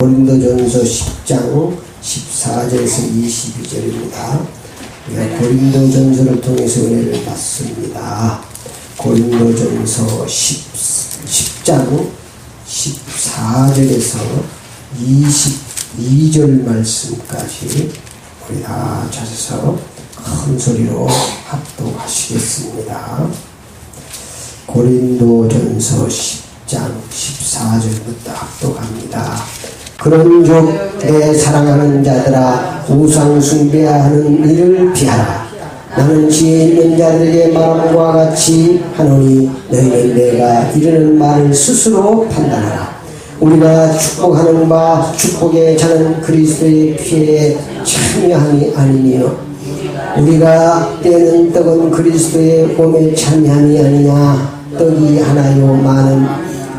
고린도전서 10장 14절에서 22절입니다. 우리가 고린도전서를 통해서 은혜를 받습니다. 고린도전서 10장 14절에서 22절 말씀까지 우리 다 찾아서 큰 소리로 합독하시겠습니다. 고린도전서 10장 14절부터 합독합니다. 그런즉 내 사랑하는 자들아, 우상 숭배하는 일을 피하라. 나는 지혜 있는 자들에게 말함과 같이 하노니 너희는 내가 이르는 말을 스스로 판단하라. 우리가 축복하는 바 축복에 차는 그리스도의 피에 참여함이 아니니요, 우리가 떼는 떡은 그리스도의 몸에 참여함이 아니냐. 떡이 하나요 많은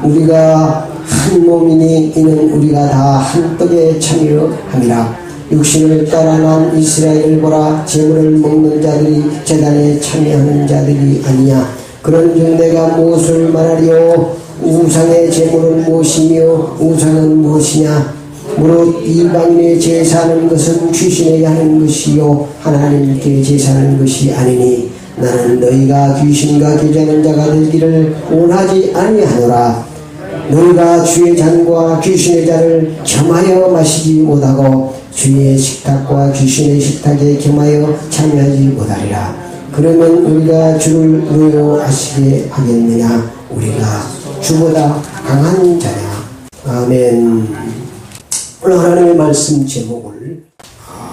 우리가 한 몸이니 이는 우리가 다 한 떡에 참여함이라. 육신을 따라 난 이스라엘을 보라. 제물을 먹는 자들이 제단에 참여하는 자들이 아니냐. 그런즉 내가 무엇을 말하리요? 우상의 제물은 무엇이며 우상은 무엇이냐? 무릇 이방인의 제사하는 것은 귀신에게 하는 것이요 하나님께 제사하는 것이 아니니 나는 너희가 귀신과 교제하는 자가 되기를 원하지 아니하노라. 너희가 주의 잔과 귀신의 잔을 겸하여 마시지 못하고 주의 식탁과 귀신의 식탁에 겸하여 참여하지 못하리라. 그러면 우리가 주를 노여하시게 하겠느냐? 우리가 주보다 강한 자냐? 아멘. 오늘 하나님의 말씀 제목을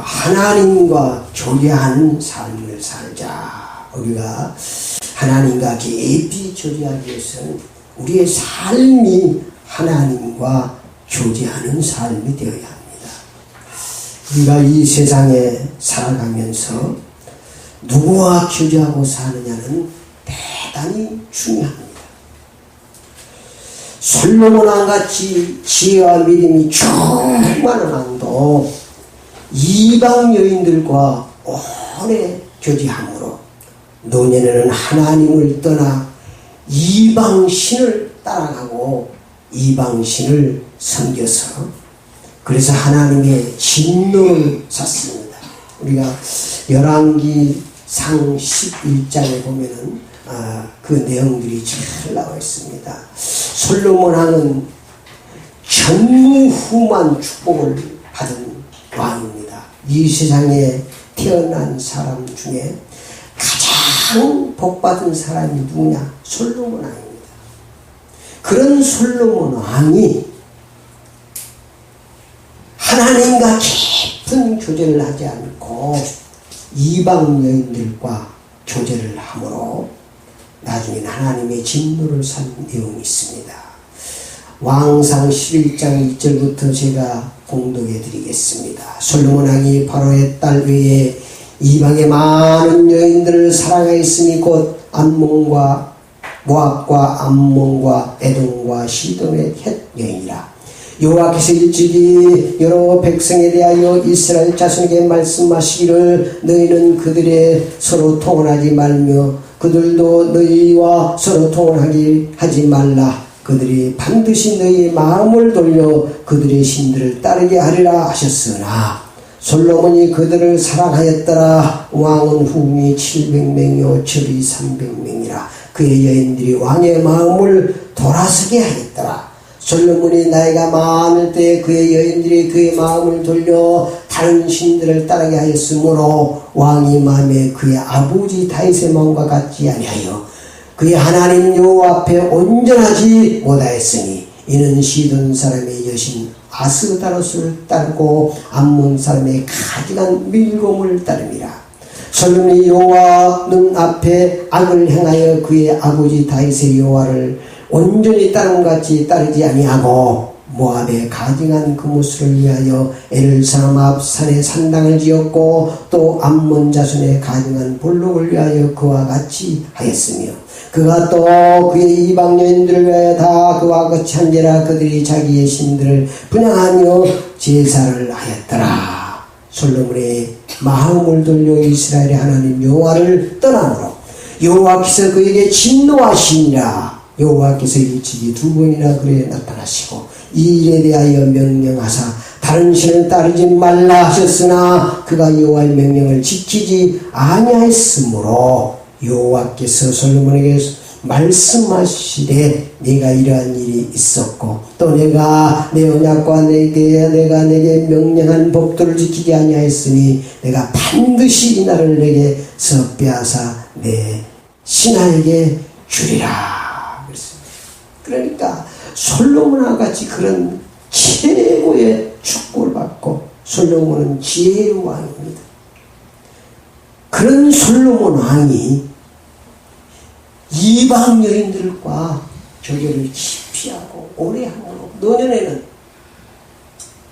하나님과 교제하는 삶을 살자. 우리가 하나님과 깊이 교제하기 위해서는 우리의 삶이 하나님과 교제하는 삶이 되어야 합니다. 우리가 이 세상에 살아가면서 누구와 교제하고 사느냐는 대단히 중요합니다. 솔로몬 왕같이 지혜와 믿음이 충만한 왕도 이방 여인들과 오래 교제함으로 노년에는 하나님을 떠나 이방신을 따라가고 이방신을 섬겨서 그래서 하나님의 진노를 샀습니다. 우리가 열왕기상 11장에 보면은 그 내용들이 잘 나와 있습니다. 솔로몬 왕은 전무후무한 축복을 받은 왕입니다. 이 세상에 태어난 사람 중에 가장 복받은 사람이 누구냐? 솔로몬 왕입니다. 그런 솔로몬 왕이 하나님과 깊은 교제를 하지 않고 이방 여인들과 교제를 함으로 나중에 하나님의 진노를 산 내용이 있습니다. 왕상 11장 1절부터 제가 공독해 드리겠습니다. 솔로몬 왕이 바로의 딸 외에 이방의 많은 여인들을 사랑하였으니 곧 암몬과 모압과 암몬과 에돔과 시돈의 헷 여인이라. 여호와께서 일찍이 여러 백성에 대하여 이스라엘 자손에게 말씀하시기를 너희는 그들의 서로 통혼하지 말며 그들도 너희와 서로 통혼하지 하지 말라. 그들이 반드시 너희의 마음을 돌려 그들의 신들을 따르게 하리라 하셨으나 솔로몬이 그들을 사랑하였더라. 왕은 후궁이 700명이요 절이 300명이라. 그의 여인들이 왕의 마음을 돌아서게 하였더라. 솔로몬이 나이가 많을 때 그의 여인들이 그의 마음을 돌려 다른 신들을 따르게 하였으므로 왕의 마음에 그의 아버지 다윗의 마음과 같지 아니하여 그의 하나님 여호와 앞에 온전하지 못하였으니 이는 시돈 사람의 여신 아스다롯을 따르고 암몬 사람의 가증한 밀곰을 따릅니다. 솔로몬이 여호와 눈 앞에 악을 행하여 그의 아버지 다윗의 여호와를 온전히 따른 같이 따르지 아니하고 모압의 가증한 그무스를 위하여 에르사람 앞 산에 산당을 지었고 또 암몬 자손의 가증한 볼록을 위하여 그와 같이 하였으며 그가 또 그의 이방 여인들을 위하여 다 그와 같이 한지라. 그들이 자기의 신들을 분양하며 제사를 하였더라. 솔로몬의 마음을 돌려 이스라엘의 하나님 여호와를 떠나므로 여호와께서 그에게 진노하시니라. 여호와께서 일찍이 2번이나 그래 나타나시고 이 일에 대하여 명령하사 다른 신을 따르지 말라 하셨으나 그가 여호와의 명령을 지키지 아니하였으므로 여호와께서 솔로몬에게 말씀하시되 네가 이러한 일이 있었고 또 내가 내 언약과 내가 내게 명령한 법도를 지키지 아니하였으니 내가 반드시 이 나라를 내게서 빼앗아 내 신하에게 주리라 그랬습니다. 그러니까 솔로몬과 같이 그런 최고의 축복을 받고 솔로몬은 지혜의 왕입니다. 그런 솔로몬 왕이 이방 여인들과 교제를 깊이 하고 오래 함으로 노년에는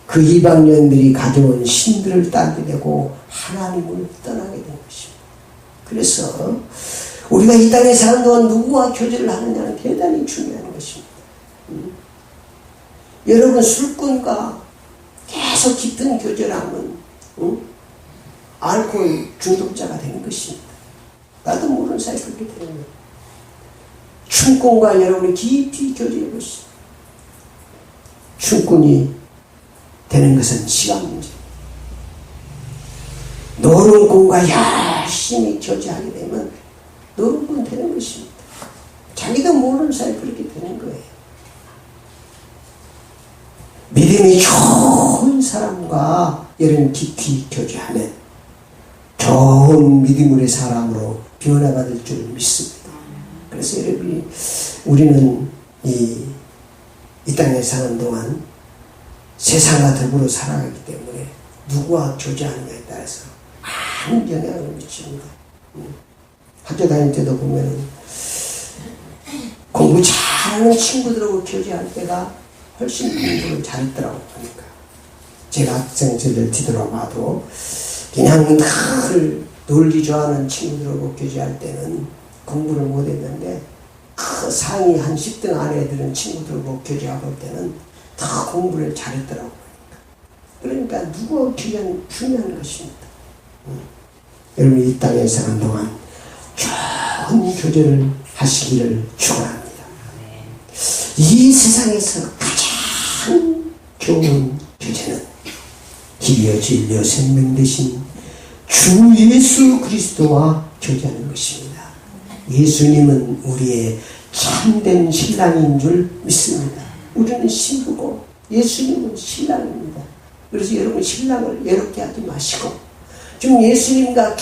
그 이방 여인들이 가져온 신들을 따르게 되고 하나님을 떠나게 된 것입니다. 그래서 우리가 이 땅에 사는 동안 누구와 교제를 하느냐는 대단히 중요한 것입니다. 여러분 술꾼과 계속 깊은 교제를 하면 알코올 중독자가 되는 것입니다. 나도 모르는 사이에 그렇게 되는 거예요. 춤꾼과 여러분이 깊이 교제해 보시죠. 춤꾼이 되는 것은 시간 문제입니다. 노름꾼과 열심히 교제하게 되면 노름꾼 되는 것입니다. 자기도 모르는 사이에 그렇게 되는 거예요. 믿음이 좋은 사람과 여러분 깊이 교제하면 좋은 믿음의 사람으로 변화받을 줄 믿습니다. 그래서 여러분이 우리는 이 땅에 사는 동안 세상과 더불어 살아가기 때문에 누구와 교제하느냐에 따라서 많은 영향을 미칩니다. 학교 다닐 때도 보면은 공부 잘하는 친구들하고 교제할 때가 훨씬 공부를 잘했더라고 보니까 제가 학생 시절 뒤돌아봐도 그냥 늘 놀기 좋아하는 친구들하고 교제할 때는 공부를 못했는데 그 상위 한 10등 안에 드는 친구들하고 교제할 때는 다 공부를 잘했더라고요. 그러니까 누구와 교제하는 중요한 것입니다. 여러분이 이 땅에 사는 동안 좋은 교제를 하시기를 축원합니다. 이 세상에서 가장 좋은 교제는 길이요 진리요 생명 되신 주 예수 그리스도와 교제하는 것입니다. 예수님은 우리의 참된 신랑인 줄 믿습니다. 우리는 신부고 예수님은 신랑입니다. 그래서 여러분 신랑을 외롭게 하지 마시고 좀 예수님과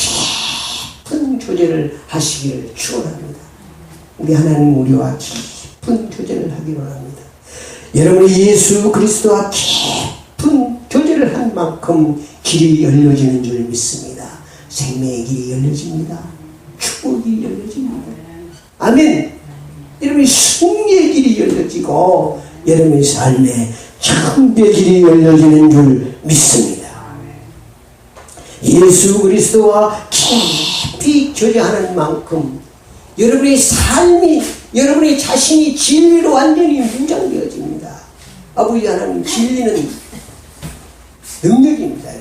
깊은 교제를 하시기를 축원합니다. 우리 하나님 우리와 깊은 교제를 하기를 원합니다. 여러분이 예수 그리스도와 깊은 교제를 한 만큼 길이 열려지는 줄 믿습니다. 생명의 길이 열려집니다. 축복이 열려집니다. 아멘. 여러분의 승리의 길이 열려지고 여러분의 삶에 참된 길이 열려지는 줄 믿습니다. 예수 그리스도와 깊이 교제하는 만큼 여러분의 삶이 여러분의 자신이 진리로 완전히 무장되어집니다. 아버지 하나님 진리는 능력입니다.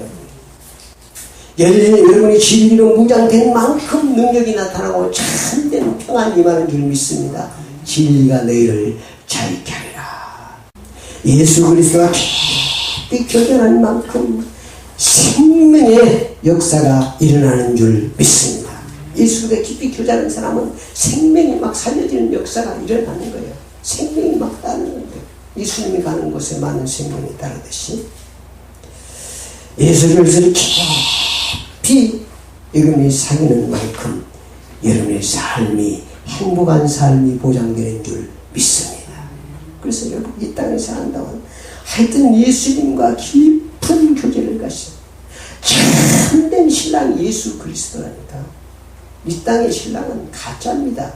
여러분이 진리로 무장된 만큼 능력이 나타나고 참된 평안이 임하는 줄 믿습니다. 진리가 너희를 자유케 하리라. 예수 그리스도와 깊이 교제하는 만큼 생명의 역사가 일어나는 줄 믿습니다. 예수가 깊이 교제하는 사람은 생명이 막 살려지는 역사가 일어나는 거예요. 생명이 막 따르는 거예요. 예수님이 가는 곳에 많은 생명이 따르듯이 예수 그리스도를 깊이 여러분이 사귀는 만큼 여러분의 삶이 행복한 삶이 보장되는 줄 믿습니다. 그래서 여러분 이 땅에 사는다면 하여튼 예수님과 깊은 교제를 가시오. 참된 신랑 예수 그리스도라니까. 이 땅의 신랑은 가짜입니다.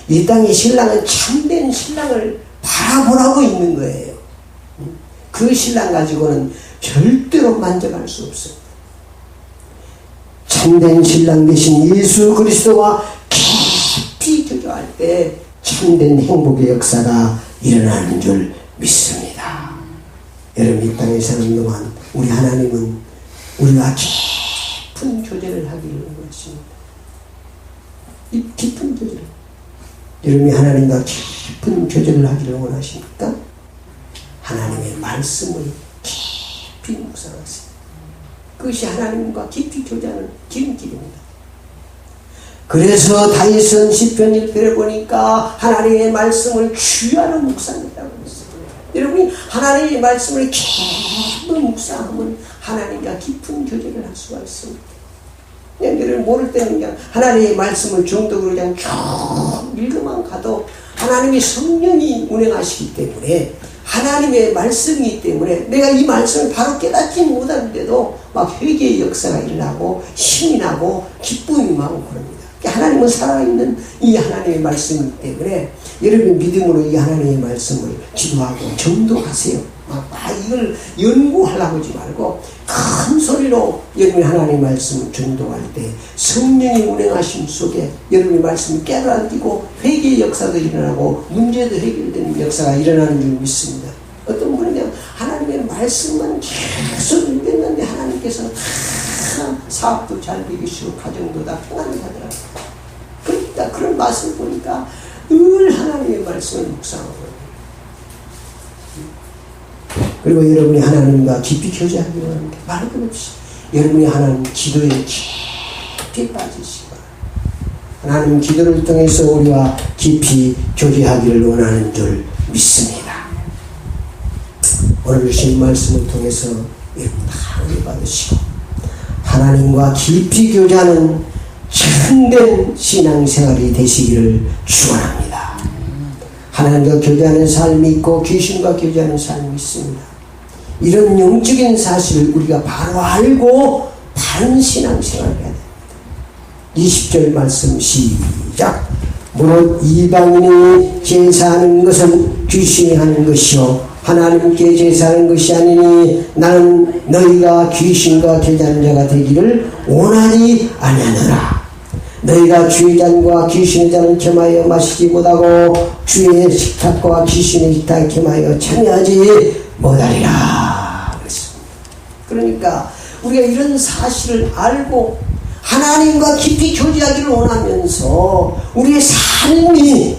이 땅의 신랑은 참된 신랑을 바라보라고 있는 거예요. 그 신랑 가지고는 절대로 만족할 수 없어요. 참된 신랑 되신 예수 그리스도와 깊이 교제할 때 참된 행복의 역사가 일어나는 줄 믿습니다. 여러분 이 땅에 사는 동안 우리 하나님은 우리가 깊은 교제를 하기를 원하십니다. 이 깊은 교제를 여러분이 하나님과 깊이 깊은 교제를 하기를 원하십니까? 하나님의 말씀을 깊이 묵상하세요. 그것이 하나님과 깊이 교제하는 기름길입니다. 그래서 다윗은 시편 1편에 보니까 하나님의 말씀을 주야로 묵상했다고 했어요. 여러분이 하나님의 말씀을 깊은 묵상하면 하나님과 깊은 교제를 할 수가 있습니다. 그냥 여러분 모를 때는 그냥 하나님의 말씀을 정독으로 그냥 쭉 읽어만 가도 하나님의 성령이 운행하시기 때문에, 하나님의 말씀이기 때문에 내가 이 말씀을 바로 깨닫지 못하는데도 막 회개의 역사가 일어나고 힘이 나고 기쁨이 임하고 그럽니다. 하나님은 살아있는 이 하나님의 말씀이기 때문에 여러분 믿음으로 이 하나님의 말씀을 기도하고 정독하세요. 이걸 연구하려고 하지 말고 큰 소리로 여러분이 하나님의 말씀을 정독할 때 성령의 운행하심 속에 여러분의 말씀을 깨달아지고 회개의 역사도 일어나고 문제도 해결되는 역사가 일어나는 줄 믿습니다. 어떤 분은 그냥 하나님의 말씀만 계속 읽었는데 하나님께서 다 사업도 잘 되시고 가정도 다 평안히 하더라고요. 그러니까 그런 맛을 보니까 늘 하나님의 말씀을 묵상하고, 그리고 여러분이 하나님과 깊이 교제하기 원합니다. 말 그렇지. 여러분이 하나님 기도에 깊이 빠지시고, 하나님 기도를 통해서 우리와 깊이 교제하기를 원하는 줄 믿습니다. 오늘 주신 말씀을 통해서 여러분 다 은혜 받으시고 하나님과 깊이 교제하는 참된 신앙생활이 되시기를 축원합니다. 하나님과 교제하는 삶이 있고 귀신과 교제하는 삶이 있습니다. 이런 영적인 사실을 우리가 바로 알고 바른 신앙생활을 해야 됩니다. 20절 말씀 시작. 무릇 이방인이 제사하는 것은 귀신이 하는 것이요 하나님께 제사하는 것이 아니니 나는 너희가 귀신과 교제하는 자가 되기를 원하지 아니하노라. 너희가 주의 잔과 귀신의 잔을 겸하여 마시지 못하고 주의 식탁과 귀신의 식탁에 겸하여 참여하지 못하리라. 그랬습니다. 그러니까 우리가 이런 사실을 알고 하나님과 깊이 교제하기를 원하면서 우리의 삶이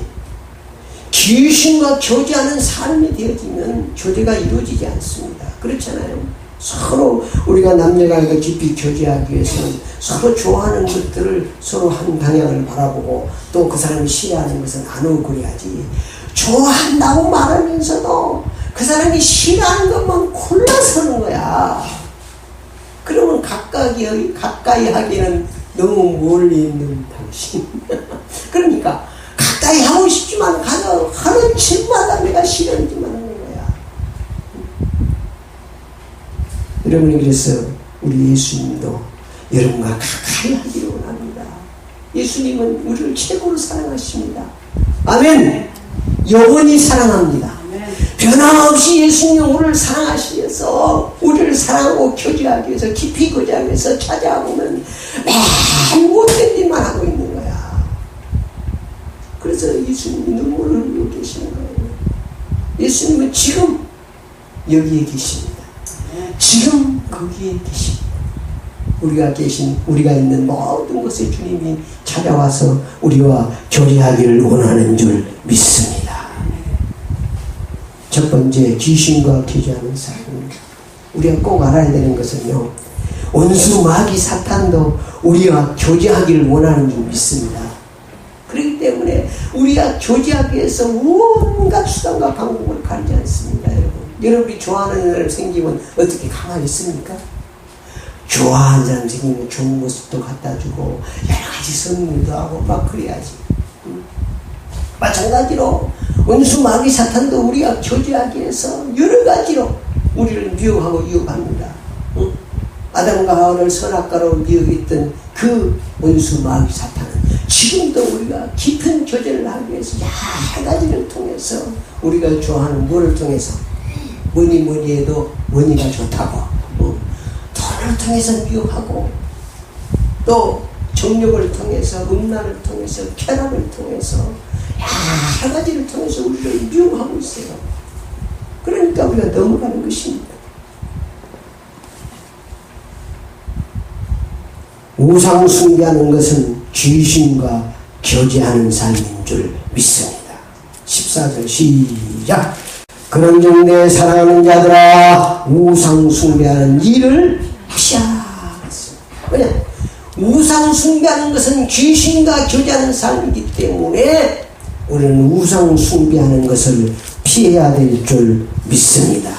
귀신과 교제하는 삶이 되어지면 교제가 이루어지지 않습니다. 그렇잖아요. 서로 우리가 남녀간과 깊이 교제하기 위해서는 서로 좋아하는 것들을 서로 한 방향을 바라보고 또 그 사람이 싫어하는 것은 안 오그려야지. 좋아한다고 말하면서도 그 사람이 싫어하는 것만 골라서는 거야. 그러면 가까이 하기에는 너무 멀리 있는 당신. 그러니까 가까이 하고 싶지만 가서 하는 집마다 내가 싫은지만 하는 거야. 여러분이 그래서 우리 예수님도 여러분과 가까이 하기를 원합니다. 예수님은 우리를 최고로 사랑하십니다. 아멘. 영원히 사랑합니다. 변함없이 예수님은 우리를 사랑하시면서 우리를 사랑하고 교제하기 위해서 깊이 교제하기 위해서 찾아오면 맨 못된 일만 하고 있는 거야. 그래서 예수님이 눈물을 흘리고 계시는 거예요. 예수님은 지금 여기에 계십니다. 지금 거기에 계십니다. 우리가 있는 모든 곳에 주님이 찾아와서 우리와 교제하기를 원하는 줄 믿습니다. 첫 번째, 귀신과 교제하는 삶입니다. 우리가 꼭 알아야 되는 것은요, 원수 마귀 사탄도 우리와 교제하기를 원하는 줄 믿습니다. 그렇기 때문에 우리가 교제하기 위해서 온갖 수단과 방법을 가리지 않습니다. 여러분이 좋아하는 사람 생기면 어떻게 가만히 있습니까? 좋아하는 사람 생기면 좋은 모습도 갖다 주고 여러 가지 선물도 하고 막 그래야지. 마찬가지로 원수 마귀 사탄도 우리가 교제하기 위해서 여러 가지로 우리를 미혹하고 유혹합니다. 아담과 하와를 선악과로 미혹했던 그 원수 마귀 사탄은 지금도 우리가 깊은 교제를 하기 위해서 여러 가지를 통해서 우리가 좋아하는 뭐를 통해서 뭐니 해도 뭐니가 좋다고 돈을 통해서 미혹하고 또 정욕을 통해서 음란을 통해서 쾌락을 통해서 여러 가지를 통해서 우리를 미혹하고 있어요. 그러니까 우리가 넘어가는 것입니다. 우상 숭배하는 것은 귀신과 교제하는 삶인 줄 믿습니다. 14절 시작. 그런즉 내 사랑하는 자들아 우상 숭배하는 일을 하시라. 왜냐? 우상 숭배하는 것은 귀신과 교제하는 삶이기 때문에 우리는 우상 숭배하는 것을 피해야 될 줄 믿습니다.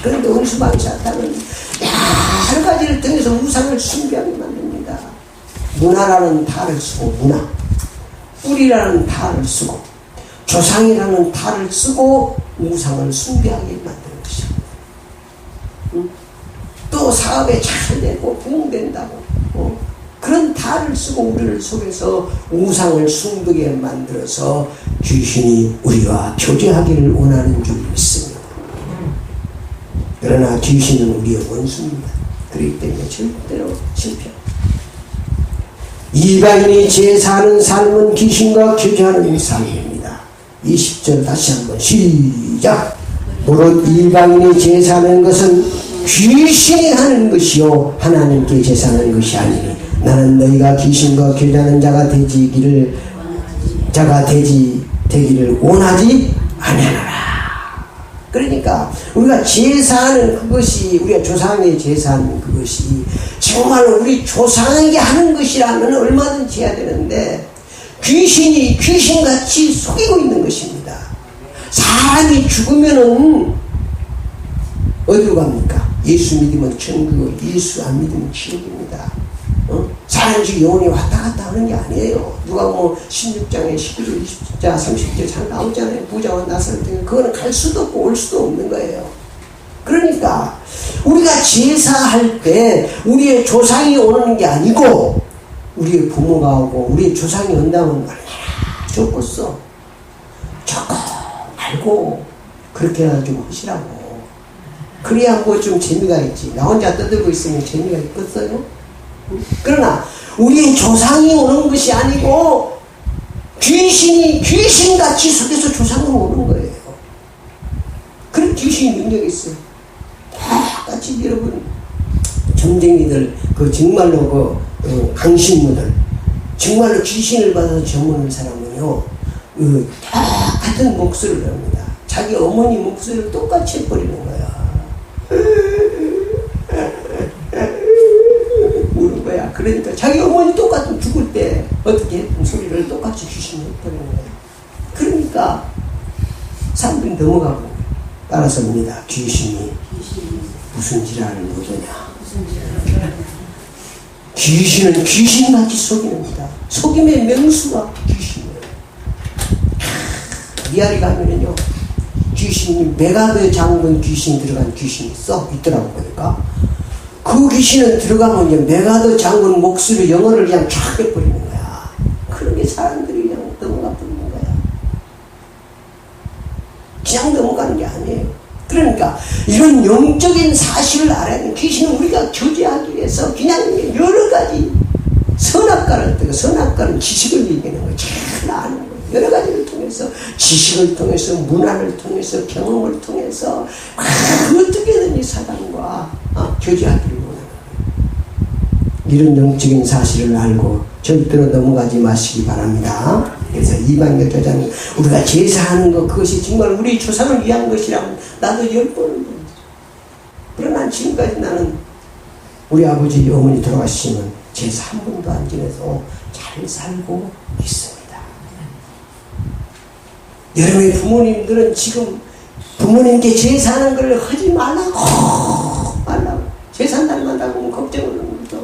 그런데 원수마귀 사탄은 여러 가지를 통해서 우상을 숭배하게 만듭니다. 문화라는 탈을 쓰고 문화, 뿌리라는 탈을 쓰고 조상이라는 탈을 쓰고 우상을 숭배하게 만드는 것입니다. 또 사업에 잘 되고 부흥된다고 그런 탈을 쓰고 우리를 속에서 우상을 숭배하게 만들어서 귀신이 우리와 교제하기를 원하는 줄 믿습니다. 그러나 귀신은 우리의 원수입니다. 그렇기 때문에 절대로 실패합니다. 이방인이 제사하는 삶은 귀신과 교제하는 삶입니다. 20절 다시 한번 시작. 무릇 이방인이 제사하는 것은 귀신이 하는 것이요 하나님께 제사하는 것이 아니니 나는 너희가 귀신과 교제하는 자가 되기를 원하지 아니하노라. 그러니까 우리가 제사하는 그것이 우리가 조상에게 제사하는 그것이 정말 우리 조상에게 하는 것이라면 얼마든지 해야 되는데 귀신이 귀신같이 속이고 있는 것입니다. 사람이 죽으면은 어디로 갑니까? 예수 믿으면 천국, 예수 안 믿으면 지옥입니다. 사람이 지금 영혼이 왔다 갔다 하는 게 아니에요. 누가 뭐 16장에 19절, 20절, 30절 잘 나오잖아요. 부자와 나사를 통해 그거는 갈 수도 없고 올 수도 없는 거예요. 그러니까 우리가 제사할 때 우리의 조상이 오는 게 아니고 우리의 부모가 오고 우리의 조상이 온다면 얼마나 좋겠어. 조금 알고 그렇게 해가지고 하시라고. 그래야 뭐 좀 재미가 있지. 나 혼자 떠들고 있으면 재미가 있겠어요? 그러나 우리의 조상이 오는 것이 아니고 귀신이 귀신같이 속에서 조상으로 오는 거예요. 그런 귀신이 능력이 있어요. 똑같이 여러분 점쟁이들 그 정말로 강신무들 정말로 귀신을 받아서 전문하는 사람은요 똑같은 목소리를 합니다. 자기 어머니 목소리를 똑같이 해버리는 거야. 우는 거야. 그러니까 자기 어머니 똑같은 죽을 때 어떻게 했던 소리를 똑같이 귀신이 해버리는 거야. 그러니까 사람들이 넘어가고 따라서입니다. 귀신이 무슨 지랄을 못하냐. 귀신은 귀신같이 속입니다. 속임의 명수가 귀신이에요. 미아리 가면은요 귀신이 메가드 장군 귀신 들어간 귀신이 있더라고. 보니까 그 귀신은 들어가면 이제 메가드 장군 목소리 영어를 그냥 쫙 해버리는 거야. 그러게 사람들이 그냥 넘어가 버리는 거야. 그냥 넘어가는 게 아니에요. 그러니까 이런 영적인 사실을 알아야 돼. 귀신은 우리가 교제하기 위해서 그냥 여러 가지 선악과를 뜨고, 선악과는 지식을 얘기하는 거예요. 잘 아는 거예요. 여러 가지를 통해서, 지식을 통해서, 문화를 통해서, 경험을 통해서 어떻게든지 사단과 교제하기를 원하는 거예요. 이런 영적인 사실을 알고 절대로 넘어가지 마시기 바랍니다. 그래서 이방인 교자는 우리가 제사하는 것, 그것이 정말 우리 조상을 위한 것이라면 나도 10번을 보여줘. 그러나 지금까지 나는 우리 아버지 어머니 돌아가시면 제사 한 번도 안 지내서 잘 살고 있습니다. 여러분의 부모님들은 지금 부모님께 제사하는 걸 하지 말라고 제사 날마다 보면 걱정을 합니다.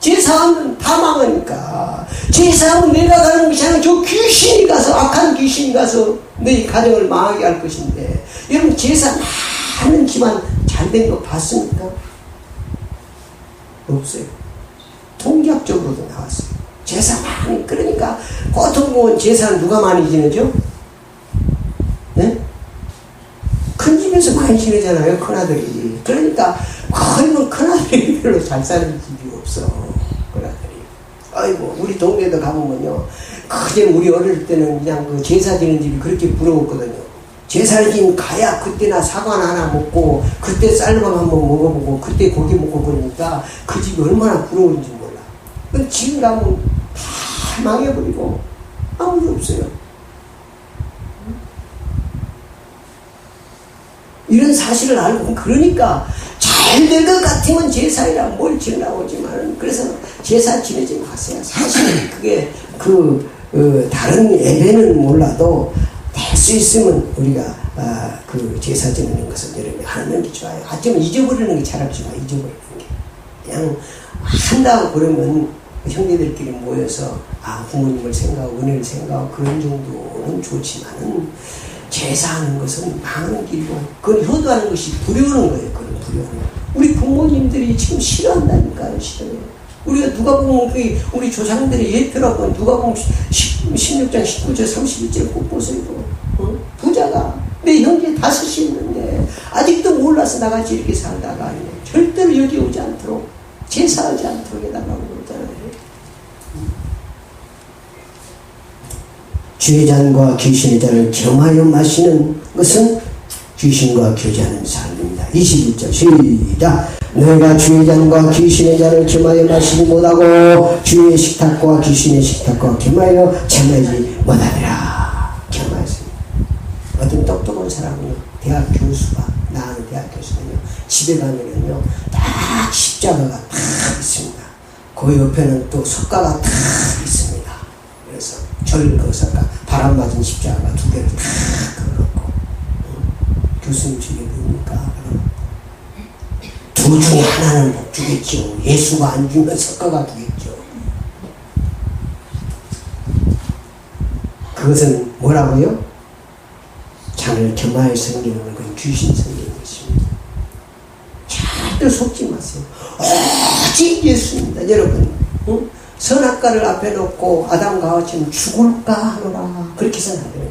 제사하면 다 망하니까. 제사하면 내가 가는 것이 아니라 저 귀신이 가서, 악한 귀신이 가서 너희 가정을 망하게 할 것인데, 여러분 제사 많은 집안 잘된 거 봤습니까? 없어요. 통계학적으로도 나왔어요. 제사 많이. 그러니까 보통 보면 제사는 누가 많이 지내죠? 네? 큰 집에서 많이 지내잖아요, 큰아들이. 그러니까 거의 뭐 큰아들이 별로 잘 사는 집이 없어. 큰아들이. 아이고, 우리 동네에도 가보면요, 그제 우리 어릴 때는 그냥 그 제사 지는 집이 그렇게 부러웠거든요. 제사를 지금 가야 그때나 사과 하나 먹고, 그때 쌀밥 한번 먹어보고, 그때 고기 먹고 그러니까 그 집이 얼마나 부러운지 몰라. 근데 지금 가면 다 망해버리고 아무도 없어요. 이런 사실을 알고, 그러니까 잘 될 것 같으면 제사이라 뭘 지나오지만, 그래서 제사 지내지 마세요. 사실 그게 다른 예배는 몰라도 될 수 있으면 우리가 그 제사 지내는 것을 여러분이 하는 게 좋아요. 하지만 잊어버리는 게 차라리 좋아요. 잊어버리는 게. 그냥 한다고 그러면 형제들끼리 모여서 부모님을 생각하고 은혜를 생각하고 그런 정도는 좋지만은, 제사하는 것은 망하는 길이고, 그건 효도하는 것이 부려우는 거예요. 그건 부려우는 거예요. 우리 부모님들이 지금 싫어한다니까요. 싫어요. 우리가 누가 보면 우리 조상들의 예표라고, 누가 보면 16장 19절 31절 꼭 보세요. 부자가 내 형제 5이 있는데 아직도 몰라서 나같이 이렇게 살다가 절대로 여기 오지 않도록, 제사하지 않도록 해달라고 그러잖아요. 주의 잔과 귀신의 잔을 겸하여 마시는 것은 귀신과 교제하는 삶입니다. 21절 시작. 너희가 주의 잔과 귀신의 잔을 겸하여 마시지 못하고 주의 식탁과 귀신의 식탁과 겸하여 참여하지 못하리라. 겸하였습니다. 어떤 똑똑한 사람은요, 대학 교수가, 나 아는 대학 교수는요, 집에 가면은요 딱 십자가가 딱 있습니다. 그 옆에는 또 석가가 딱 있습니다. 그래서 그 석가, 바람 맞은 십자가가 2개를 딱 걸어놓고, 교수님 중에 뭡니까? 둘 중에 하나는 못 주겠죠. 예수가 안 주면 석가가 주겠죠. 그것은 뭐라고요? 잔을 겸하여 섬기는 건 귀신 섬기는 것입니다. 절대 속지 마세요. 오직 예수입니다. 여러분, 선악과를 앞에 놓고 아담과 하와처럼 죽을까 하노라, 그렇게 해서는 안 되는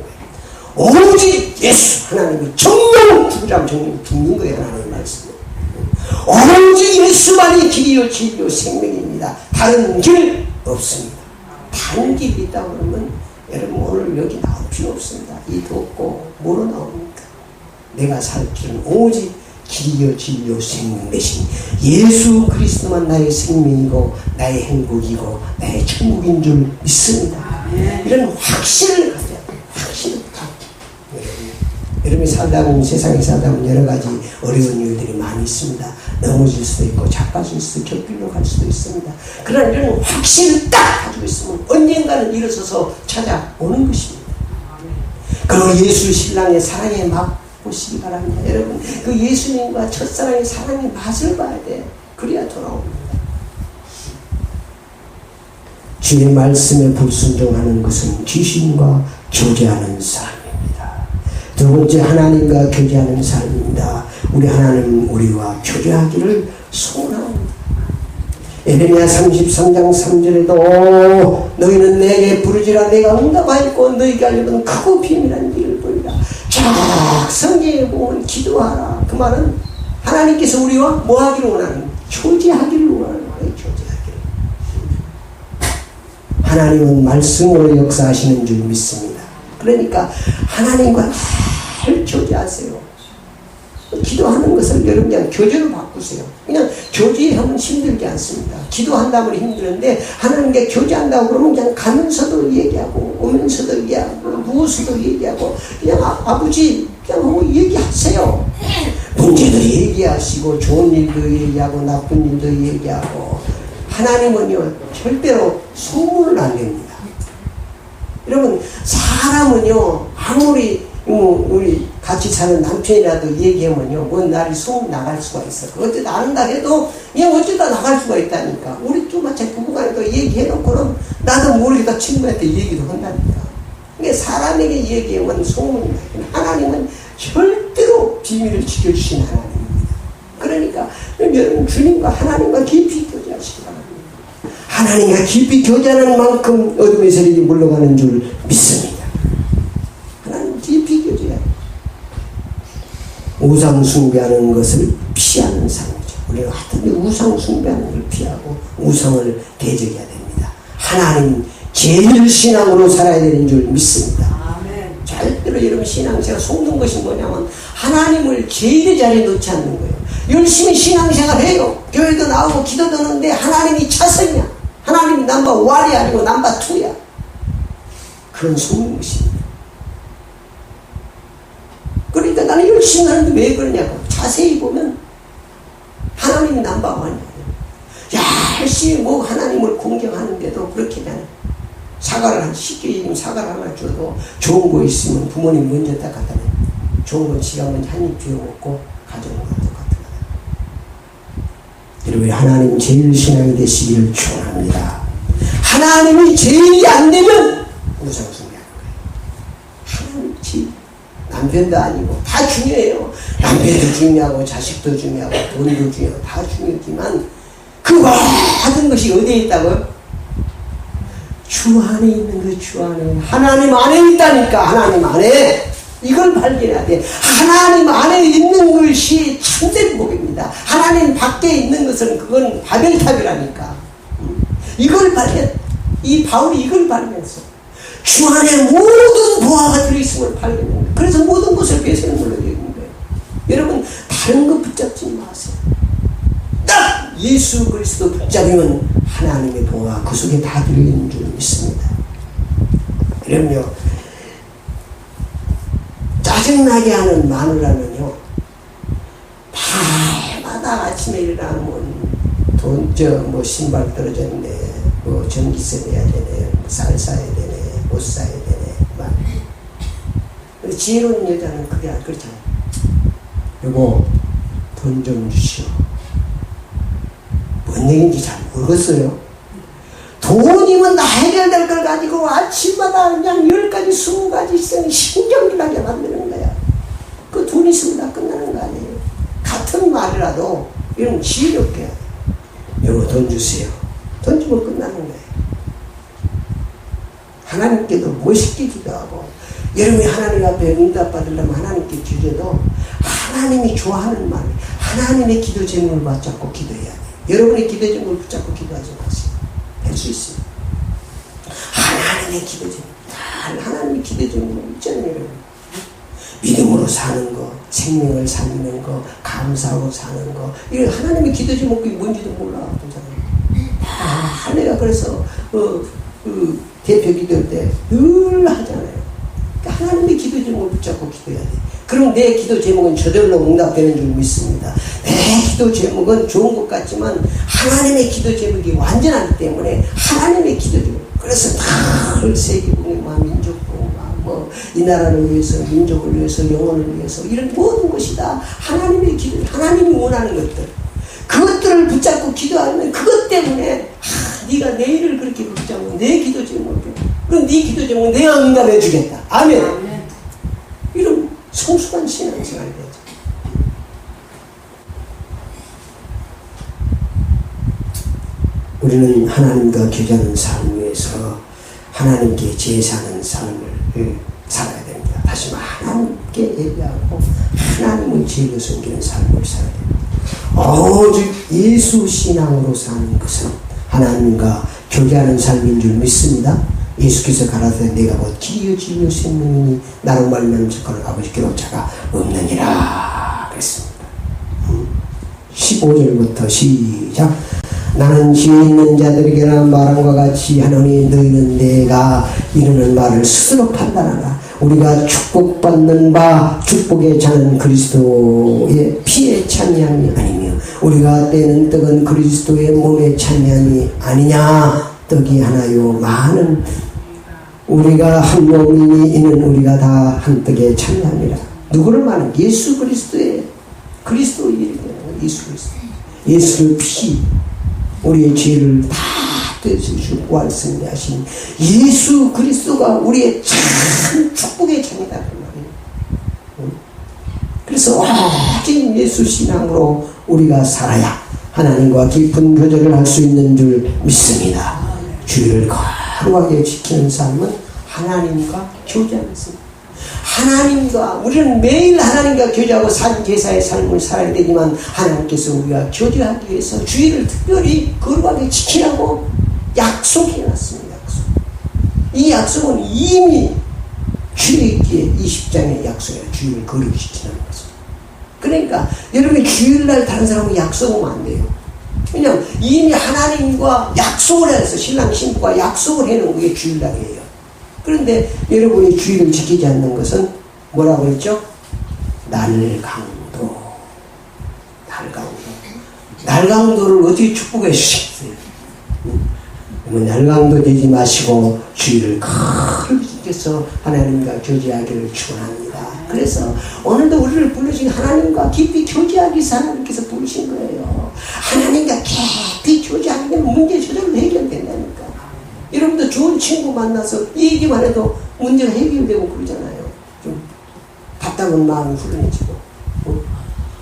거예요. 오직 예수, 하나님이 정령 죽으라면 정령 죽는 거예요. 하나님의 말씀은 오직 예수만이 길이요 진리요 생명입니다. 다른 길 없습니다. 다른 길이 있다고 그러면 여러분 오늘 여기 나올 필요 없습니다. 이 덥고 뭐로 나옵니까? 내가 살 길은 오직 길이요 진리요 생명 대신 예수 그리스도만 나의 생명이고 나의 행복이고 나의 천국인 줄 믿습니다. 이런 확신을 가져야 돼요. 확신을 갖고. 여러분이 살다 보면, 세상에 살다 보면 여러 가지 어려운 일들이 많이 있습니다. 넘어질 수도 있고 자빠질 수도 있고 곁길로 갈 수도 있습니다. 그러나 이런 확신을 딱 가지고 있으면 언젠가는 일어서서 찾아오는 것입니다. 그리고 예수 신랑의 사랑에 맛보시기 바랍니다. 여러분, 그 예수님과 첫사랑의 사랑의 맛을 봐야 돼요. 그래야 돌아옵니다. 주의 말씀에 불순종하는 것은 귀신과 교제하는 삶입니다. 두 번째, 하나님과 교제하는 삶입니다. 우리 하나님 우리와 교제하기를 소원합니다. 에레미야 33장 3절에도 너희는 내게 부르지라 내가 응답하였고 너희에게 알려던 크고 비밀한 일을 보리라. 자, 성경에 보면 기도하라. 그 말은 하나님께서 우리와 뭐 하기를 원하는, 교제하기를 원하는 거예요. 교제하기를. 하나님은 말씀으로 역사하시는 줄 믿습니다. 그러니까 하나님과 늘 교제하세요. 기도하는 것을 여러분 그냥 교제로 바꾸세요. 그냥 교제하면 힘들지 않습니다. 기도한다면 힘드는데 하나님께 교제한다고 그러면 그냥 가면서도 얘기하고 오면서도 얘기하고 누워서도 얘기하고 그냥 아버지 그냥 뭐 얘기하세요. 문제도 얘기하시고 좋은 일도 얘기하고 나쁜 일도 얘기하고. 하나님은요 절대로 소문을 안 냅니다. 여러분, 사람은요 아무리 우리 같이 사는 남편이라도 얘기하면요 뭔 날이 소문 나갈 수가 있어. 어쩌다 안다 해도 그냥 어쩌다 나갈 수가 있다니까. 우리 조마찬 부부간에도 얘기해놓고는 나도 모르겠다 친구한테 얘기도 한다니까. 그러니까 사람에게 얘기하면 소문이 나요. 하나님은 절대로 비밀을 지켜주신 하나님입니다. 그러니까 여러분 주님과 하나님과 깊이 교제하시기 바랍니다. 하나님과 깊이 교제하는 만큼 어둠의 세력이 물러가는 줄 믿습니다. 하나님 깊이 교제해야 우상 숭배하는 것을 피하는 삶이죠. 우리는 하여튼 우상 숭배하는 걸 피하고 우상을 대적해야 됩니다. 하나님 제일 신앙으로 살아야 되는 줄 믿습니다. 절대로 여러분 신앙생활 속는 것이 뭐냐면 하나님을 제일의 자리에 놓지 않는 거예요. 열심히 신앙생활 해요. 교회도 나오고 기도도 하는데 하나님이 차선이야. 하나님이 넘버 1이 아니고 넘버 2야. 그런 속는 것입니다. 그러니까 나는 열심히 하는데 왜 그러냐고. 자세히 보면 하나님이 남방하냐. 열심히 뭐 하나님을 공경하는데도 그렇게 그냥 사과를 쉽게 얘기하면 사과를 하나 줘도 좋은 거 있으면 부모님 먼저 딱 갖다 내. 좋은 건 지가 먼저 한 입 쥐어 먹고 가져오는 거 똑같은 거다. 여러분 하나님 제일 신앙이 되시기를 축원합니다. 하나님이 제일이 안 되면 우상숭배하는 거예요. 하나님 제일. 남편도 아니고 다 중요해요. 남편도 중요하고 자식도 중요하고 돈도 중요하고 다 중요하지만 그 모든 것이 어디에 있다고요? 주 안에 있는 그 주 안에 하나님 안에 있다니까. 하나님 안에 이걸 발견해야 돼. 하나님 안에 있는 것이 참된 복입니다. 하나님 밖에 있는 것은 그건 바벨탑이라니까. 이걸 발견. 이 바울이 이걸 발견했어. 주 안에 모든 보화가 들어있음을 발견합니다. 그래서 모든 것을 배세는 물러야 되는 거예요. 여러분 다른 거 붙잡지 마세요. 딱 예수 그리스도 붙잡으면 하나님의 보화 그 속에 다 들어있는 줄 믿습니다. 그럼요. 짜증나게 하는 마누라는요. 밤마다 아침에 일어나면 뭐 신발 떨어졌네, 뭐 전기세 내야 되네, 뭐 쌀 사야 되네, 옷 사야 되네, 막. 지혜로운 여자는 그게 안 그렇잖아요. 여보, 돈 좀 주시오. 뭔 얘기인지 잘 모르겠어요. 돈이면 다 해결될 걸 가지고 아침마다 그냥 10가지, 20가지 있으면 신경질나게 만드는 거야. 그 돈 있으면 다 끝나는 거 아니에요. 같은 말이라도 이런 지혜롭게 해야 돼. 여보, 돈 주세요. 돈 주면 끝나는 거예요. 하나님께도 멋있게 기도하고, 여러분이 하나님 앞에 응답받으려면 하나님께 기도해도 하나님이 좋아하는 말, 하나님의 기도 제목을 붙잡고 기도해야 돼요. 여러분의 기도 제목을 붙잡고 기도하지 마세요. 될 수 있어요. 하나님의 기도 제목, 하나님의 기도 제목은 있잖아요, 여러분. 믿음으로 사는 거, 생명을 살리는 거, 감사하고 사는 거, 이런 하나님의 기도 제목이 뭔지도 몰라. 내가 그래서 대표 기도할 때 늘 하잖아요. 그러니까 하나님의 기도 제목을 붙잡고 기도해야 돼. 그럼 내 기도 제목은 저절로 응답되는 줄 믿습니다. 내 기도 제목은 좋은 것 같지만 하나님의 기도 제목이 완전하기 때문에 하나님의 기도 제목. 그래서 늘 세계복음화, 민족복음화, 뭐 이 나라를 위해서, 민족을 위해서, 영혼을 위해서 이런 모든 것이 다 하나님의 기도, 하나님이 원하는 것들. 그것들을 붙잡고 기도하면 그것 때문에 네가 내 일을 그렇게 붙잡고 내 기도 제목을 그럼 네 기도 제목은 내가 응답해 주겠다. 아멘. 이런 성숙한 신앙생활이 되죠. 우리는 하나님과 교제하는 삶 위해서 하나님께 제사하는 삶을 살아야 됩니다. 다시 말해 하나님께 예배하고 하나님을 제일로 섬기는 삶을 살아야 됩니다. 오직 예수 신앙으로 사는 것은 하나님과 교제하는 삶인 줄 믿습니다. 예수께서 가라사대 내가 곧 길이요 진리요 생명이니 나로 말미암아 접하는 아버지께로 자가 없느니라 그랬습니다. 15절부터 시작. 나는 지혜 있는 자들에게나 말함과 같이 하노니 너희는 내가 이르는 말을 스스로 판단하라. 우리가 축복받는 바 축복의 자는 그리스도의 피에 참여함이 아니며 우리가 떼는 떡은 그리스도의 몸에 참여함이 아니냐. 떡이 하나요 많은 우리가 한 몸이니 이는 우리가 다 한 떡에 참여함이라. 누구를 말하는? 예수 그리스도의 그리스도 이름이에요. 예수 그리스도. 예수의 피 우리의 죄를 다 떼주시고 완성하신 예수 그리스도가 우리의 참 축복의 장이다 그 말이에요. 그래서 오직 예수 신앙으로 우리가 살아야 하나님과 깊은 교제를 할 수 있는 줄 믿습니다. 주의를 거룩하게 지키는 삶은 하나님과 교제하는 삶. 하나님과 우리는 매일 하나님과 교제하고 산제사의 삶을 살아야 되지만 하나님께서 우리가 교제하기 위해서 주의를 특별히 거룩하게 지키라고 약속해놨습니다. 약속. 이 약속은 이미 출애굽기 20장의 약속이에요. 주의를 거룩히 지키는 것은. 그러니까 여러분이 주일날 다른 사람은 약속하면 안 돼요. 왜냐하면 이미 하나님과 약속을 해서 신랑 신부가 약속을 해놓은 게 주일날이에요. 그런데 여러분이 주의를 지키지 않는 것은 뭐라고 했죠? 날강도. 날강도를 어떻게 축복해 주시겠어요? 날강도 되지 마시고 주의를 크게 지켜서 하나님과 교제하기를 축원합니다. 그래서 오늘도 우리를 부르신 하나님과 깊이 교제하기 위해서 하나님께서 부르신 거예요. 하나님과 깊이 교제하게 되면 문제 저절로 해결된다니까. 여러분도 좋은 친구 만나서 얘기만 해도 문제가 해결되고 그러잖아요. 좀 답답한 마음이 후련해지고.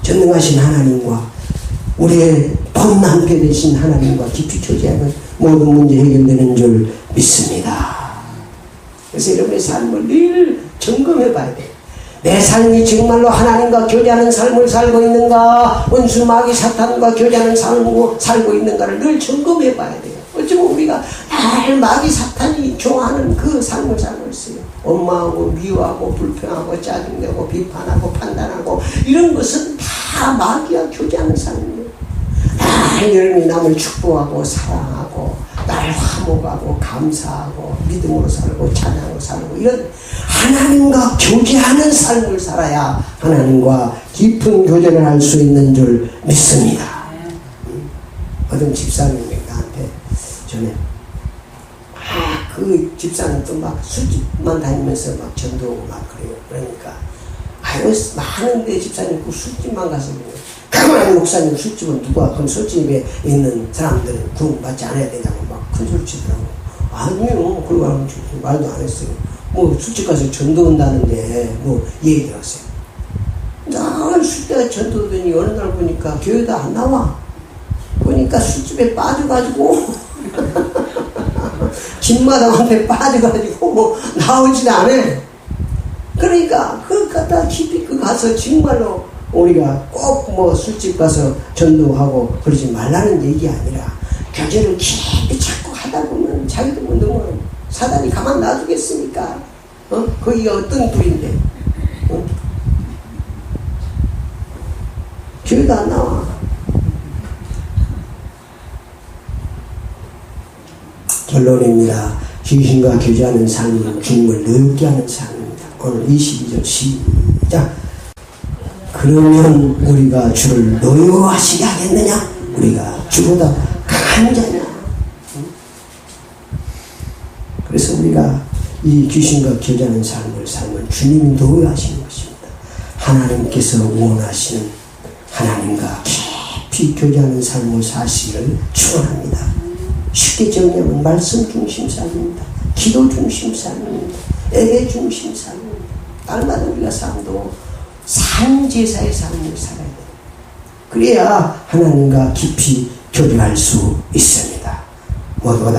전능하신 하나님과 우리의 본남게 되신 하나님과 깊이 교제하면 모든 문제 해결되는 줄 믿습니다. 그래서 여러분의 삶을 늘 점검해 봐야 돼요. 내 삶이 정말로 하나님과 교제하는 삶을 살고 있는가, 원수 마귀 사탄과 교제하는 삶을 살고 있는가를 늘 점검해 봐야 돼요. 어쩌면 우리가 늘 마귀 사탄이 좋아하는 그 삶을 살고 있어요. 원망하고 미워하고 불평하고 짜증내고 비판하고 판단하고 이런 것은 다 마귀와 교제하는 삶이에요. 늘 여러분이 남을 축복하고 사랑하고 날 화목하고 감사하고 믿음으로 살고 찬양으로 살고 이런 하나님과 교제하는 삶을 살아야 하나님과 깊은 교제를 할 수 있는 줄 믿습니다. 어떤 집사님이 나한테 전에 그 집사님도 막 술집만 다니면서 막 전도하고 막 그래요. 그러니까 아유 많은데 집사님 그 술집만 가서 가만히 목사님 술집은 누가 그럼 술집에 있는 사람들은 구원받지 않아야 되냐고 막 큰소리 치더라고. 아니요 그러고 말도 안 했어요. 뭐 술집 가서 전도 온다는데 뭐 얘기 들었어요. 나 술때가 전도더니 어느 날 보니까 교회도 안 나와. 보니까 술집에 빠져가지고 김마당한테 빠져가지고 뭐 나오지도 않아. 그러니까 그 갖다 깊이 그 가서 정말로 우리가 꼭 뭐 술집 가서 전도하고 그러지 말라는 얘기 아니라 교제를 깊이 자꾸 하다 보면 자기도 뭐 너무 사단이 가만 놔두겠습니까? 거기가 어떤 불인데? 교회도 안 나와. 결론입니다. 귀신과 교제하는 삶은 주님을 늦게 하는 삶입니다. 오늘 22절 시작. 그러면 우리가 주를 노여워하시게 하겠느냐? 우리가 주보다 강한 자냐? 그래서 우리가 이 귀신과 교제하는 삶을 살면 주님이 노여하시는 것입니다. 하나님께서 원하시는 하나님과 깊이 교제하는 삶을 사시기를 축원합니다. 쉽게 정리하면 말씀 중심 삶입니다. 기도 중심 삶입니다. 예배 중심 삶입니다. 날마다 우리가 삶도 산제사의 삶을 살아야 돼요. 그래야 하나님과 깊이 교제할 수 있습니다. 모두가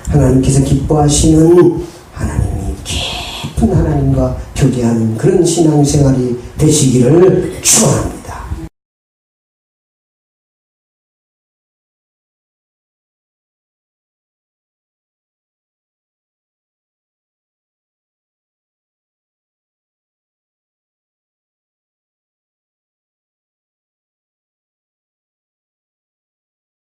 하나님께서 기뻐하시는 하나님이 깊은 하나님과 교제하는 그런 신앙생활이 되시기를 축원합니다.